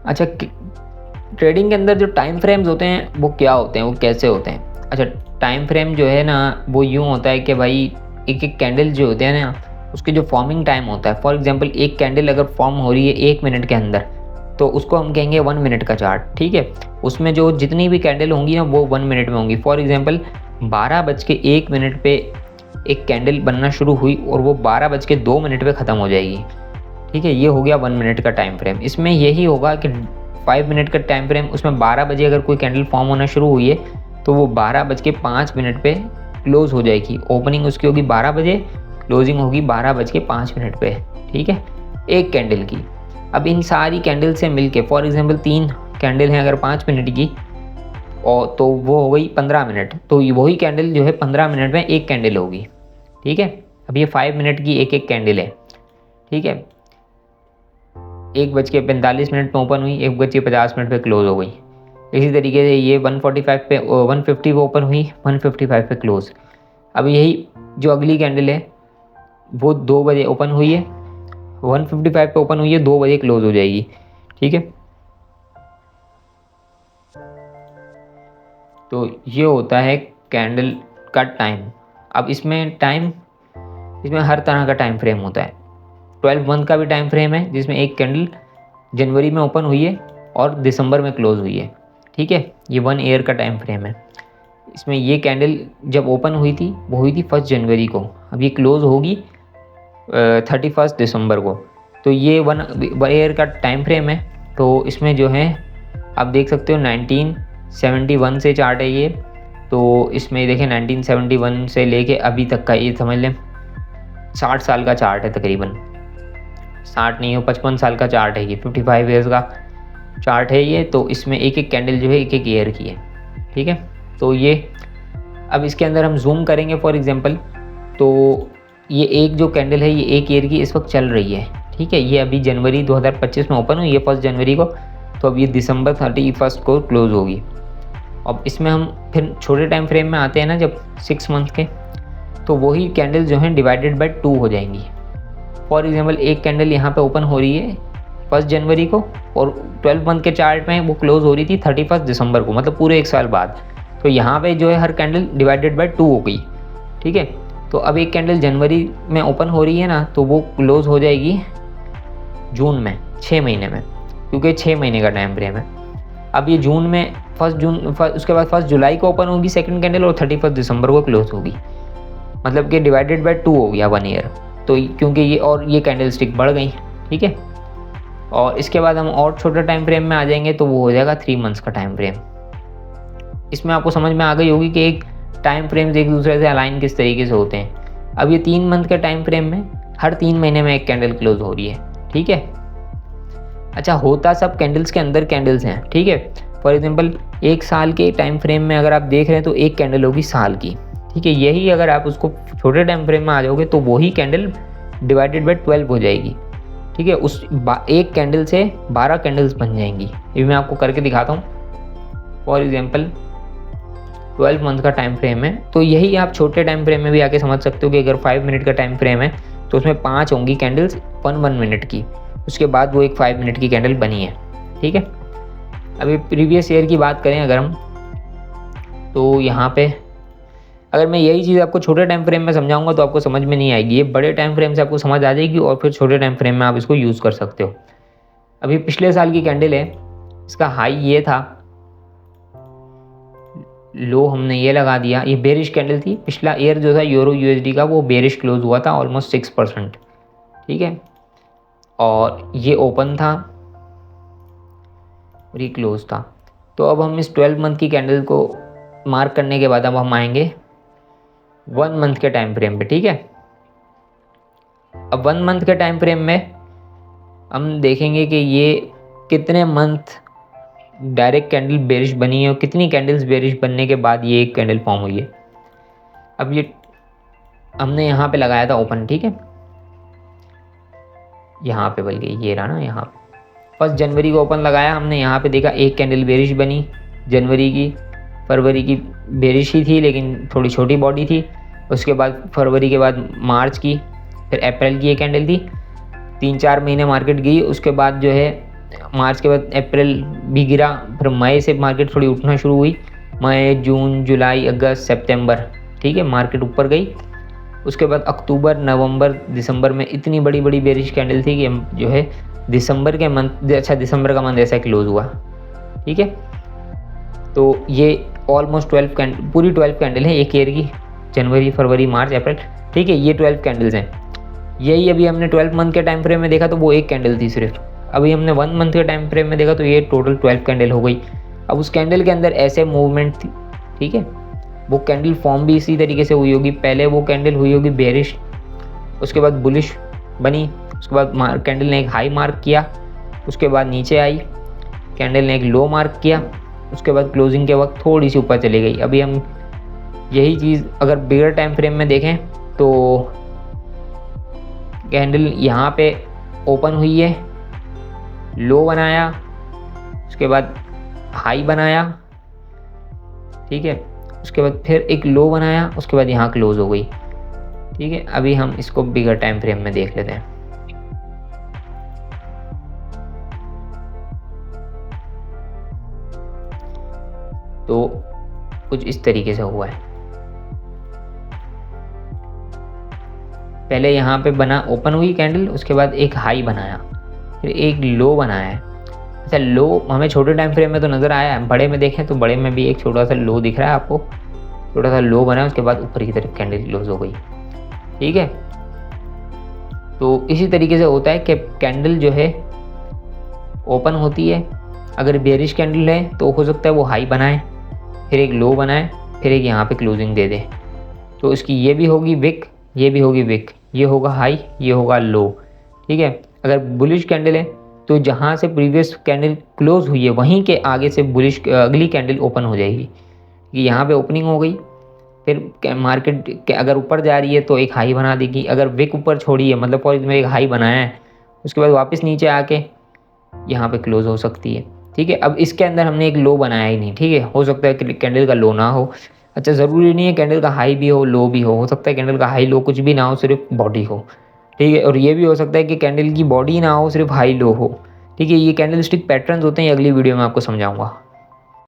अच्छा, ट्रेडिंग के अंदर जो टाइम फ्रेम्स होते हैं वो क्या होते हैं, वो कैसे होते हैं? अच्छा, टाइम फ्रेम जो है ना वो यूँ होता है कि भाई एक एक कैंडल जो होते हैं ना उसके जो फॉर्मिंग टाइम होता है, फॉर एग्जांपल एक कैंडल अगर फॉर्म हो रही है 1 मिनट के अंदर तो उसको हम कहेंगे 1 मिनट का चार्ट, ठीक है। उसमें जो जितनी भी कैंडल होंगी ना वो 1 मिनट में होंगी। फॉर एग्जांपल 12:01 पे एक कैंडल बनना शुरू हुई और वो 12:02 पे ख़त्म हो जाएगी, ठीक है। ये हो गया 1 मिनट का टाइम फ्रेम। इसमें यही होगा कि 5 मिनट का टाइम फ्रेम, उसमें 12 बजे अगर कोई कैंडल फॉर्म होना शुरू हुई है तो वो 12:05 पे क्लोज़ हो जाएगी। ओपनिंग उसकी होगी 12 बजे, क्लोजिंग होगी 12:05 पे, ठीक है, एक कैंडल की। अब इन सारी कैंडल से मिलके फॉर एग्जांपल 3 कैंडल हैं अगर 5 मिनट की, और तो वो हो गई 15 मिनट, तो वही कैंडल जो है 15 मिनट में एक कैंडल होगी, ठीक है। अब ये 5 मिनट की एक एक कैंडल है, ठीक है। 1:45 में ओपन हुई, 1:50 पे क्लोज हो गई। इसी तरीके से ये 1:50 पे 150 पे ओपन हुई, 1:55 पे क्लोज। अब यही जो अगली कैंडल है वो 2 बजे ओपन हुई है, 1:55 पे ओपन हुई है, 2 बजे क्लोज हो जाएगी, ठीक है। तो ये होता है कैंडल का टाइम। अब इसमें हर तरह का टाइम फ्रेम होता है। 12 मंथ का भी टाइम फ्रेम है जिसमें एक कैंडल जनवरी में ओपन हुई है और दिसंबर में क्लोज हुई है, ठीक है। ये 1 ईयर का टाइम फ्रेम है। इसमें ये कैंडल जब ओपन हुई थी वो हुई थी 1 जनवरी को, अब ये क्लोज होगी 31 दिसंबर को। तो ये 1 ईयर का टाइम फ्रेम है। तो इसमें जो है आप देख सकते हो 1971 से चार्ट है ये। तो इसमें देखें 1971 से लेके अभी तक का ये समझ लें 60 साल का चार्ट है तकरीबन। 60 नहीं हो 55 साल का चार्ट है ये, 55 ईयर्स का चार्ट है ये। तो इसमें एक एक कैंडल जो है एक एक ईयर की है, ठीक है। तो ये अब इसके अंदर हम जूम करेंगे फॉर एग्जांपल, तो ये एक जो कैंडल है ये एक ईयर की इस वक्त चल रही है, ठीक है। ये अभी जनवरी 2025 में ओपन हुई है 1 जनवरी को, तो अब ये दिसंबर 31 को क्लोज होगी। अब इसमें हम फिर छोटे टाइम फ्रेम में आते हैं ना जब 6 मंथ के, तो वही कैंडल जो हैं डिवाइडेड बाय 2 हो जाएंगी। फॉर एग्जांपल एक कैंडल यहाँ पे ओपन हो रही है 1 जनवरी को और 12 मंथ के चार्ट में वो क्लोज हो रही थी 31 दिसंबर को, मतलब पूरे 1 साल बाद। तो यहाँ पे जो है हर कैंडल डिवाइडेड बाय 2 हो गई, ठीक है। तो अब एक कैंडल जनवरी में ओपन हो रही है ना तो वो क्लोज हो जाएगी जून में, 6 महीने में, क्योंकि 6 महीने का टाइम फ्रेम है। अब ये जून में उसके बाद 1 जुलाई को ओपन होगी सेकंड कैंडल और 31 दिसंबर को क्लोज होगी, मतलब कि डिवाइडेड बाय 2 हो गया 1 ईयर। तो क्योंकि ये कैंडल स्टिक बढ़ गई, ठीक है। और इसके बाद हम और छोटे टाइम फ्रेम में आ जाएंगे तो वो हो जाएगा 3 मंथ्स का टाइम फ्रेम। इसमें आपको समझ में आ गई होगी कि एक टाइम फ्रेम्स एक दूसरे से अलाइन किस तरीके से होते हैं। अब ये 3 मंथ के टाइम फ्रेम में हर 3 महीने में एक कैंडल क्लोज हो रही है, ठीक है। अच्छा, होता सब कैंडल्स के अंदर कैंडल्स हैं, ठीक है। फॉर एग्जांपल 1 साल के टाइम फ्रेम में अगर आप देख रहे हैं तो एक कैंडल होगी साल की, ठीक है। यही अगर आप उसको छोटे टाइम फ्रेम में आ जाओगे तो वही कैंडल डिवाइडेड बाय 12 हो जाएगी, ठीक है। एक कैंडल से 12 कैंडल्स बन जाएंगी। ये मैं आपको करके दिखाता हूँ। फॉर एग्जांपल 12 मंथ का टाइम फ्रेम है, तो यही आप छोटे टाइम फ्रेम में भी आके समझ सकते हो कि अगर 5 मिनट का टाइम फ्रेम है तो उसमें 5 होंगी कैंडल्स 1 मिनट की, उसके बाद वो एक 5 मिनट की कैंडल बनी है, ठीक है। अभी प्रीवियस ईयर की बात करें अगर हम, तो यहाँ पे अगर मैं यही चीज़ आपको छोटे टाइम फ्रेम में समझाऊंगा तो आपको समझ में नहीं आएगी। ये बड़े टाइम फ्रेम से आपको समझ आ जाएगी और फिर छोटे टाइम फ्रेम में आप इसको यूज़ कर सकते हो। अभी पिछले साल की कैंडल है, इसका हाई ये था, लो हमने ये लगा दिया, ये बेरिश कैंडल थी। पिछला ईयर जो था यूरो यूएसडी का वो बेरिश क्लोज हुआ था ऑलमोस्ट 6%, ठीक है। और ये ओपन था और ये क्लोज था। तो अब हम इस 12 मंथ की कैंडल को मार्क करने के बाद अब हम आएंगे 1 मंथ के टाइम फ्रेम पे, ठीक है। अब 1 मंथ के टाइम फ्रेम में हम देखेंगे कि ये कितने मंथ डायरेक्ट कैंडल बेरिश बनी है और कितनी कैंडल्स बेरिश बनने के बाद ये एक कैंडल फॉर्म हुई है। अब ये हमने यहाँ पे लगाया था ओपन, ठीक है, यहाँ पे बल्कि ये रहा ना, यहाँ पे 1 जनवरी को ओपन लगाया हमने। यहाँ पे देखा एक कैंडल बेरिश बनी जनवरी की, फरवरी की बेरिश ही थी लेकिन थोड़ी छोटी बॉडी थी। उसके बाद फरवरी के बाद मार्च की, फिर अप्रैल की एक कैंडल थी। 3-4 महीने मार्केट गई, उसके बाद जो है मार्च के बाद अप्रैल भी गिरा, फिर मई से मार्केट थोड़ी उठना शुरू हुई, मई, जून, जुलाई, अगस्त, सितंबर, ठीक है, मार्केट ऊपर गई। उसके बाद अक्टूबर, नवंबर, दिसंबर में इतनी बड़ी बड़ी बेरिश कैंडल थी कि जो है दिसंबर के मंथ, अच्छा दिसंबर का मंथ ऐसा क्लोज हुआ, ठीक है। तो ये ऑलमोस्ट 12 कैंडल, पूरी 12 कैंडल है एक ईयर की, जनवरी, फरवरी, मार्च, अप्रैल, ठीक है, ये 12 कैंडल्स हैं। यही अभी हमने 12 मंथ के टाइम फ्रेम में देखा तो वो एक कैंडल थी सिर्फ, अभी हमने 1 मंथ के टाइम फ्रेम में देखा तो ये टोटल 12 कैंडल हो गई। अब उस कैंडल के अंदर ऐसे मूवमेंट थी, ठीक है, वो कैंडल फॉर्म भी इसी तरीके से हुई होगी। पहले वो कैंडल हुई होगी बेरिश, उसके बाद बुलिश बनी, उसके बाद कैंडल ने एक हाई मार्क किया, उसके बाद नीचे आई, कैंडल ने एक लो मार्क किया, उसके बाद क्लोजिंग के वक्त थोड़ी सी ऊपर चली गई। अभी हम यही चीज़ अगर बिगर टाइम फ्रेम में देखें तो कैंडल यहाँ पे ओपन हुई है, लो बनाया, उसके बाद हाई बनाया, ठीक है, उसके बाद फिर एक लो बनाया, उसके बाद यहाँ क्लोज हो गई, ठीक है। अभी हम इसको बिगर टाइम फ्रेम में देख लेते हैं। तो कुछ इस तरीके से हुआ है, पहले यहाँ पे बना, ओपन हुई कैंडल, उसके बाद एक हाई बनाया, फिर एक लो बनाया है। अच्छा, लो हमें छोटे टाइम फ्रेम में तो नज़र आया है, बड़े में देखें तो बड़े में भी एक छोटा सा लो दिख रहा है आपको, छोटा सा लो बना, उसके बाद ऊपर की तरफ कैंडल क्लोज हो गई, ठीक है। तो इसी तरीके से होता है कि कैंडल जो है ओपन होती है, अगर बेरिश कैंडल है तो हो सकता है वो हाई बनाए, फिर एक लो बनाए, फिर एक यहाँ पे क्लोजिंग दे दे। तो इसकी ये भी होगी विक, ये भी होगी विक, ये होगा हाई, ये होगा लो, ठीक है। अगर बुलिश कैंडल है तो जहाँ से प्रीवियस कैंडल क्लोज हुई है वहीं के आगे से बुलिश अगली कैंडल ओपन हो जाएगी, कि यहाँ पे ओपनिंग हो गई, फिर मार्केट अगर ऊपर जा रही है तो एक हाई बना देगी। अगर विक ऊपर छोड़ी है, मतलब फॉर एग्जाम्पल एक हाई बनाया है, उसके बाद वापस नीचे आके यहाँ पे क्लोज हो सकती है, ठीक है। अब इसके अंदर हमने एक लो बनाया ही नहीं, ठीक है, हो सकता है कि कैंडल का लो ना हो। अच्छा, ज़रूरी नहीं है कैंडल का हाई भी हो, लो भी हो सकता है कैंडल का हाई लो कुछ भी ना हो, सिर्फ बॉडी हो, ठीक है। और ये भी हो सकता है कि कैंडल की बॉडी ना हो, सिर्फ हाई लो हो, ठीक है। ये कैंडल स्टिक पैटर्न्स होते हैं, अगली वीडियो में आपको समझाऊंगा।